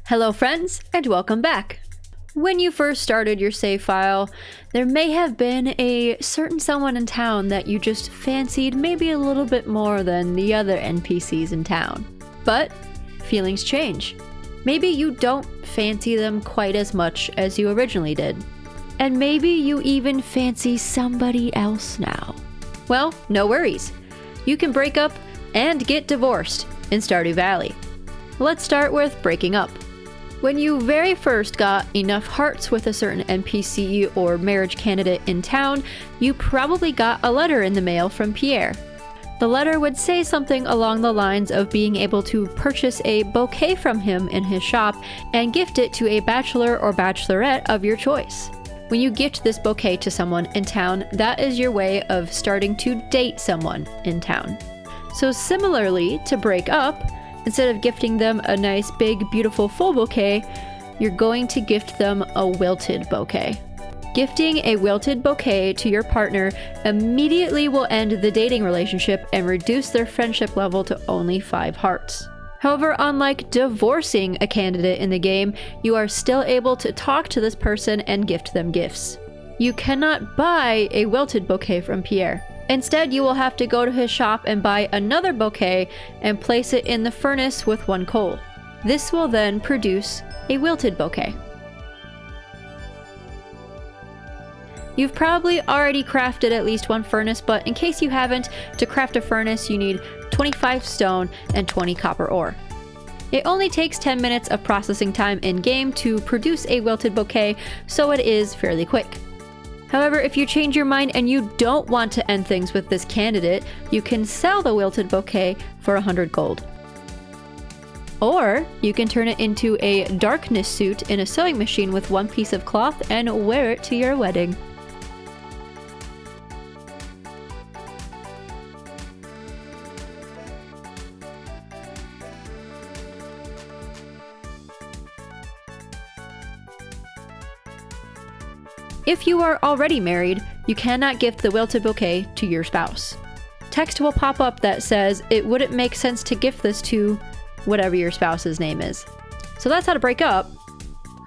Hello friends, and welcome back. When you first started your save file, there may have been a certain someone in town that you just fancied maybe a little bit more than the other NPCs in town. But feelings change. Maybe you don't fancy them quite as much as you originally did. And maybe you even fancy somebody else now. Well, no worries. You can break up and get divorced in Stardew Valley. Let's start with breaking up. When you very first got enough hearts with a certain NPC or marriage candidate in town, you probably got a letter in the mail from Pierre. The letter would say something along the lines of being able to purchase a bouquet from him in his shop and gift it to a bachelor or bachelorette of your choice. When you gift this bouquet to someone in town, that is your way of starting to date someone in town. So similarly to break up, instead of gifting them a nice, big, beautiful, full bouquet, you're going to gift them a wilted bouquet. Gifting a wilted bouquet to your partner immediately will end the dating relationship and reduce their friendship level to only 5 hearts. However, unlike divorcing a candidate in the game, you are still able to talk to this person and gift them gifts. You cannot buy a wilted bouquet from Pierre. Instead, you will have to go to his shop and buy another bouquet and place it in the furnace with 1 coal. This will then produce a wilted bouquet. You've probably already crafted at least 1 furnace, but in case you haven't, to craft a furnace you need 25 stone and 20 copper ore. It only takes 10 minutes of processing time in-game to produce a wilted bouquet, so it is fairly quick. However, if you change your mind and you don't want to end things with this candidate, you can sell the wilted bouquet for 100 gold. Or you can turn it into a darkness suit in a sewing machine with 1 piece of cloth and wear it to your wedding. If you are already married, you cannot gift the wilted bouquet to your spouse. Text will pop up that says it wouldn't make sense to gift this to whatever your spouse's name is. So that's how to break up.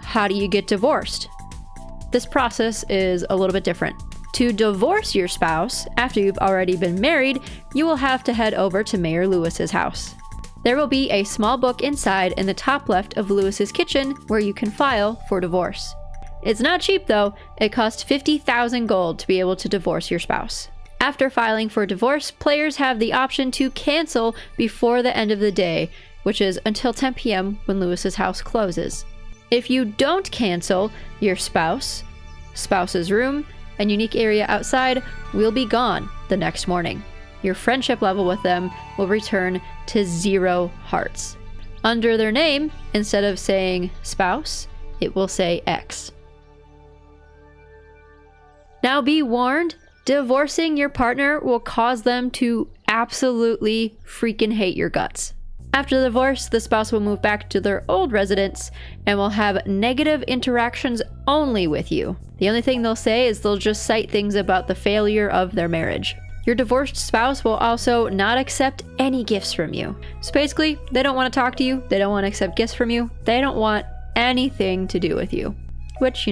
How do you get divorced? This process is a little bit different. To divorce your spouse after you've already been married, you will have to head over to Mayor Lewis's house. There will be a small book inside in the top left of Lewis's kitchen where you can file for divorce. It's not cheap though. It costs 50,000 gold to be able to divorce your spouse. After filing for divorce, players have the option to cancel before the end of the day, which is until 10 p.m. when Lewis's house closes. If you don't cancel, your spouse's room, and unique area outside will be gone the next morning. Your friendship level with them will return to 0 hearts. Under their name, instead of saying spouse, it will say X. Now be warned, divorcing your partner will cause them to absolutely freaking hate your guts. After the divorce, the spouse will move back to their old residence and will have negative interactions only with you. The only thing they'll say is they'll just cite things about the failure of their marriage. Your divorced spouse will also not accept any gifts from you. So basically, they don't want to talk to you, they don't want to accept gifts from you, they don't want anything to do with you. Which,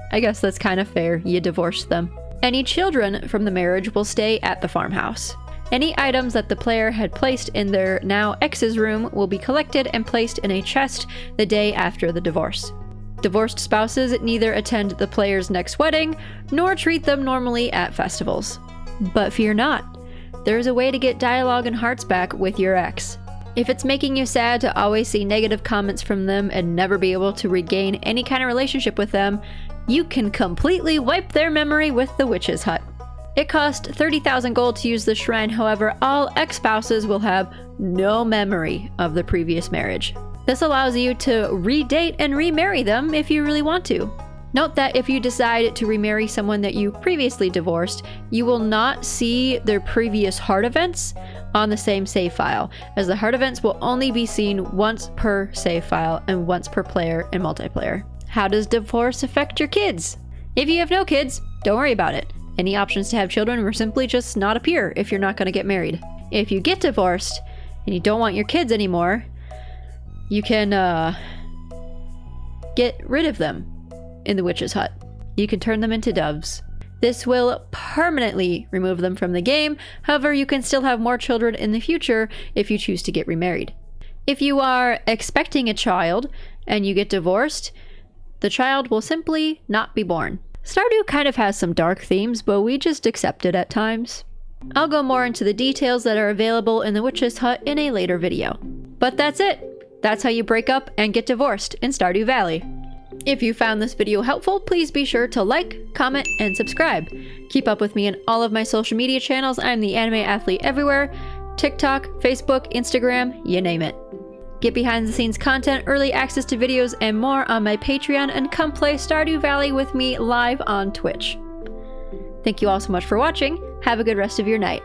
I guess that's kind of fair, you divorced them. Any children from the marriage will stay at the farmhouse. Any items that the player had placed in their now ex's room will be collected and placed in a chest the day after the divorce. Divorced spouses neither attend the player's next wedding, nor treat them normally at festivals. But fear not, there is a way to get dialogue and hearts back with your ex. If it's making you sad to always see negative comments from them and never be able to regain any kind of relationship with them, you can completely wipe their memory with the witch's hut. It costs 30,000 gold to use the shrine, however, all ex-spouses will have no memory of the previous marriage. This allows you to redate and remarry them if you really want to. Note that if you decide to remarry someone that you previously divorced, you will not see their previous heart events on the same save file, as the heart events will only be seen once per save file and once per player in multiplayer. How does divorce affect your kids? If you have no kids, don't worry about it. Any options to have children will simply just not appear if you're not going to get married. If you get divorced and you don't want your kids anymore, you can get rid of them in the witch's hut. You can turn them into doves. This will permanently remove them from the game. However, you can still have more children in the future if you choose to get remarried. If you are expecting a child and you get divorced, the child will simply not be born. Stardew kind of has some dark themes, but we just accept it at times. I'll go more into the details that are available in the witch's hut in a later video. But that's it. That's how you break up and get divorced in Stardew Valley. If you found this video helpful, please be sure to like, comment, and subscribe. Keep up with me in all of my social media channels. I'm the Anime Athlete everywhere. TikTok, Facebook, Instagram, you name it. Get behind the scenes content, early access to videos, and more on my Patreon, and come play Stardew Valley with me live on Twitch. Thank you all so much for watching. Have a good rest of your night.